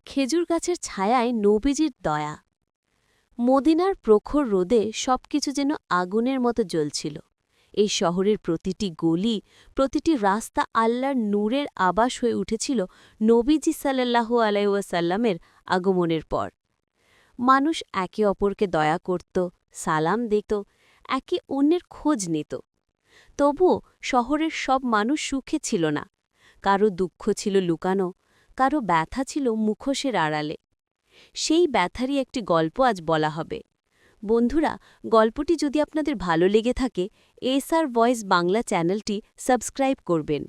খেজুর গাছের ছায়ায় নবীজির দয়া। মদিনার প্রখর রোদে সবকিছু যেন আগুনের মতো জ্বলছিল। এই শহরের প্রতিটি গলি, প্রতিটি রাস্তা আল্লাহর নূরের আবাস হয়ে উঠেছিল নবীজি সাল্লাল্লাহু আলাইহি ওয়াসাল্লামের আগমনের পর। মানুষ একে অপরকে দয়া করত, সালাম দিত, একে অন্যের খোঁজ নিত। তবুও শহরের সব মানুষ সুখে ছিল না। কারো দুঃখ ছিল লুকানো, কারো ব্যথা ছিল মুখোশের আড়ালে। সেই ব্যথারই একটি গল্প আজ বলা হবে। বন্ধুরা, গল্পটি যদি আপনাদের ভালো লেগে থাকে, এসআর ভয়েস বাংলা চ্যানেলটি সাবস্ক্রাইব করবেন।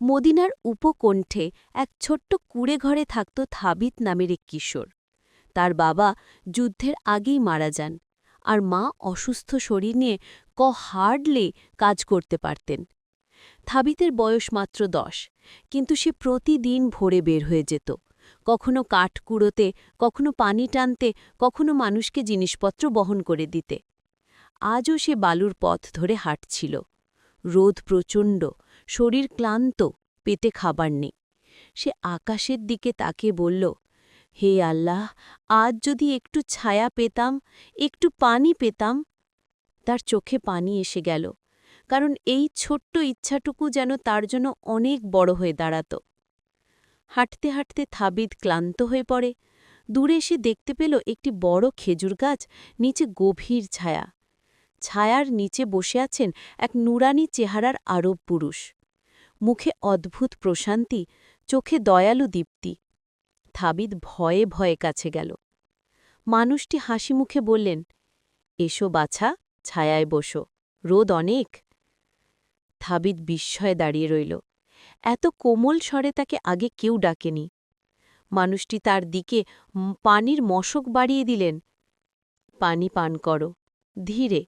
মদিনার উপকণ্ঠে এক ছোট্ট কুঁড়ে ঘরে থাকত থাবিত নামের এক কিশোর। তার বাবা যুদ্ধের আগেই মারা যান, আর মা অসুস্থ শরীর নিয়ে হার্ডলি কাজ করতে পারতেন। থাবিতের বয়স মাত্র 10, কিন্তু সে প্রতিদিন ভোরে বের হয়ে যেত, কখনো কাঠ কুড়োতে, কখনো পানি টানতে, কখনো মানুষকে জিনিসপত্র বহন করে দিতে। আজও সে বালুর পথ ধরে হাঁটছিল। রোদ প্রচণ্ড, শরীর ক্লান্ত, পেটে খাবার নেই। সে আকাশের দিকে তাকিয়ে বলল, হে আল্লাহ, আজ যদি একটু ছায়া পেতাম, একটু পানি পেতাম। তার চোখে পানি এসে গেল, কারণ এই ছোট্ট ইচ্ছাটুকু যেন তার জন্য অনেক বড় হয়ে দাঁড়াত। হাঁটতে হাঁটতে থাবিত ক্লান্ত হয়ে পড়ে। দূরে সে দেখতে পেল একটি বড় খেজুর গাছ, নিচে গভীর ছায়া। ছায়ার নিচে বসে আছেন এক নুরানি চেহারার আরব পুরুষ। মুখে অদ্ভুত প্রশান্তি, চোখে দয়ালু দীপ্তি। থাবিত ভয়ে ভয়ে কাছে গেল। মানুষটি হাসি মুখে বললেন, এসো বাছা, ছায়ায় বসো, রোদ অনেক। থাবিত বিস্ময়ে দাঁড়িয়ে রইল। এত কোমল স্বরে তাকে আগে কেউ ডাকেনি। মানুষটি তার দিকে পানির মশক বাড়িয়ে দিলেন। পানি পান করো, ধীরে।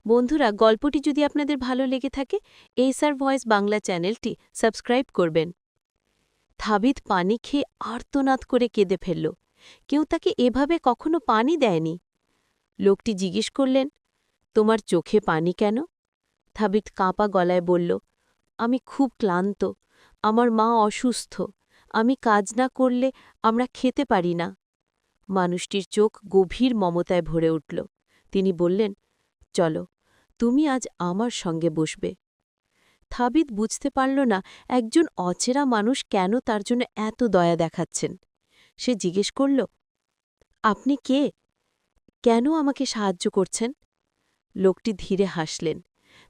বন্ধুরা, গল্পটি যদি আপনাদের ভালো লেগে থাকে, এসআর ভয়েস বাংলা চ্যানেলটি সাবস্ক্রাইব করবেন। থাবিত পানি খেয়ে আর্তনাদ করে কেঁদে ফেলল। কেউ তাকে এভাবে কখনো পানি দেয়নি। লোকটি জিজ্ঞেস করলেন, তোমার চোখে পানি কেন? থাবিত কাঁপা গলায় বলল, আমি খুব ক্লান্ত, আমার মা অসুস্থ, আমি কাজ না করলে আমরা খেতে পারি না। মানুষটির চোখ গভীর মমতায় ভরে উঠল। তিনি বললেন, চলো, তুমি আজ আমার সঙ্গে বসবে। থাবিত বুঝতে পারল না একজন অচেনা মানুষ কেন তার জন্য এত দয়া দেখাচ্ছেন। সে জিজ্ঞেস করল, আপনি কে? কেন আমাকে সাহায্য করছেন? লোকটি ধীরে হাসলেন।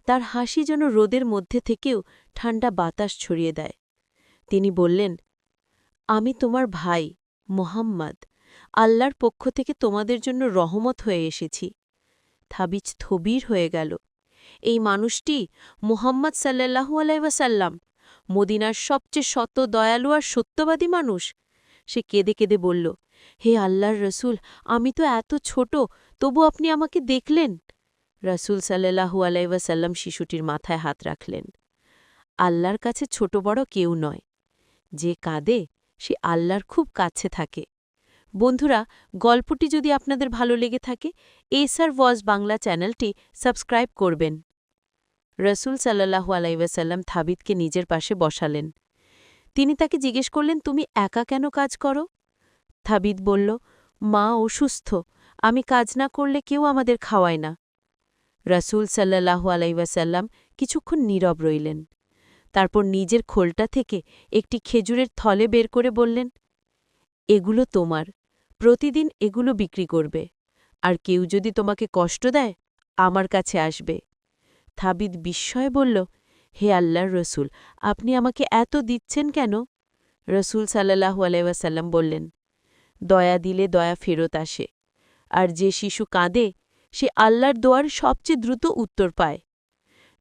তার হাসি যেন রোদের মধ্যে থেকেও ঠান্ডা বাতাস ছড়িয়ে দেয়। তিনি বললেন, আমি তোমার ভাই মোহাম্মদ, আল্লাহর পক্ষ থেকে তোমাদের জন্য রহমত হয়ে এসেছি। থাবিত স্থবির হয়ে গেল। এই মানুষটি মুহাম্মদ সাল্লাল্লাহু আলাইহি ওয়াসাল্লাম, মদিনার সবচেয়ে শত দয়ালু আর সত্যবাদী মানুষ। সে কেঁদে কেঁদে বলল, হে আল্লাহর রসুল, আমি তো এত ছোট, তবু আপনি আমাকে দেখলেন। রসুল সাল্লাল্লাহু আলাইহি ওয়াসাল্লাম শিশুটির মাথায় হাত রাখলেন। আল্লাহর কাছে ছোট বড় কেউ নয়। যে কাঁদে সে আল্লাহর খুব কাছে থাকে। বন্ধুরা, গল্পটি যদি আপনাদের ভালো লেগে থাকে, এসআর ভয়েস বাংলা চ্যানেলটি সাবস্ক্রাইব করবেন। রসুল সাল্লাল্লাহু আলাইহি ওয়াসাল্লাম থাবিতকে নিজের পাশে বসালেন। তিনি তাকে জিজ্ঞেস করলেন, তুমি একা কেন কাজ করো? থাবিত বলল, মা অসুস্থ, আমি কাজ না করলে কেউ আমাদের খাওয়ায় না। রসুল সাল্লাল্লাহু আলাইহি ওয়াসাল্লাম কিছুক্ষণ নীরব রইলেন। তারপর নিজের খোলটা থেকে একটি খেজুরের থলে বের করে বললেন, এগুলো তোমার, প্রতিদিন এগুলো বিক্রি করবে, আর কেউ যদি তোমাকে কষ্ট দেয়, আমার কাছে আসবে। থাবিত বিস্ময়ে বলল, হে আল্লাহর রসুল, আপনি আমাকে এত দিচ্ছেন কেন? রসুল সাল্লাল্লাহু আলাইহি ওয়াসাল্লাম বললেন, দয়া দিলে দয়া ফেরত আসে, আর যে শিশু কাঁদে সে আল্লাহর দোয়ার সবচেয়ে দ্রুত উত্তর পায়।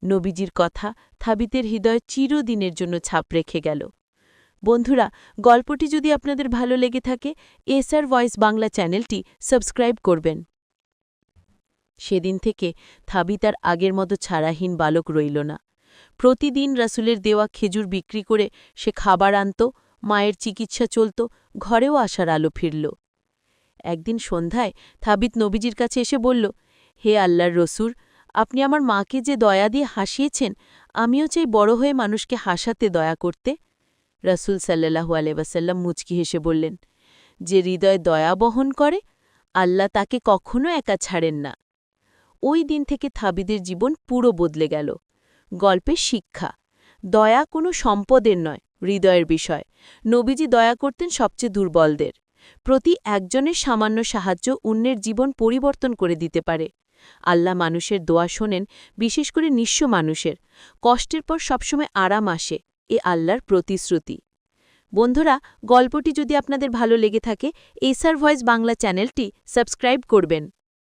নবীজির কথা থাবিতের হৃদয় চিরদিনের জন্য ছাপ রেখে গেল। বন্ধুরা, গল্পটি যদি আপনাদের ভালো লেগে থাকে, এসআর ভয়েস বাংলা চ্যানেলটি সাবস্ক্রাইব করবেন। সেদিন থেকে থাবিত আর আগের মতো ছাড়াহীন বালক রইল না। প্রতিদিন রাসূলের দেওয়া খেজুর বিক্রি করে সে খাবার আনত, মায়ের চিকিৎসা চলত, ঘরেও আসার আলো ফিরল। একদিন সন্ধ্যায় থাবিত নবীজির কাছে এসে বলল, হে আল্লাহর রসূল, আপনি আমার মাকে যে দয়া দিয়ে হাসিয়েছেন, আমিও চাই বড় হয়ে মানুষকে হাসাতে দয়া করতে। রাসূল সাল্লাল্লাহু আলাইহি ওয়াসাল্লাম মুচকি হেসে বললেন, যে হৃদয় দয়া বহন করে আল্লাহ তাকে কখনো একা ছাড়েন না। ওই দিন থেকে থাবিদের জীবন পুরো বদলে গেল। গল্পের শিক্ষা: দয়া কোনো সম্পদের নয়, হৃদয়ের বিষয়। নবীজি দয়া করতেন সবচেয়ে দুর্বলদের। প্রতি একজনের সামান্য সাহায্য অন্যের জীবন পরিবর্তন করে দিতে পারে। আল্লাহ মানুষের দোয়া শোনেন, বিশেষ করে নিঃস্ব মানুষের। কষ্টের পর সবসময় আরাম আসে, এ আল্লাহর প্রতিশ্রুতি। বন্ধুরা, গল্পটি যদি আপনাদের ভালো লেগে থাকে এসআর ভয়েস বাংলা চ্যানেলটি সাবস্ক্রাইব করবেন।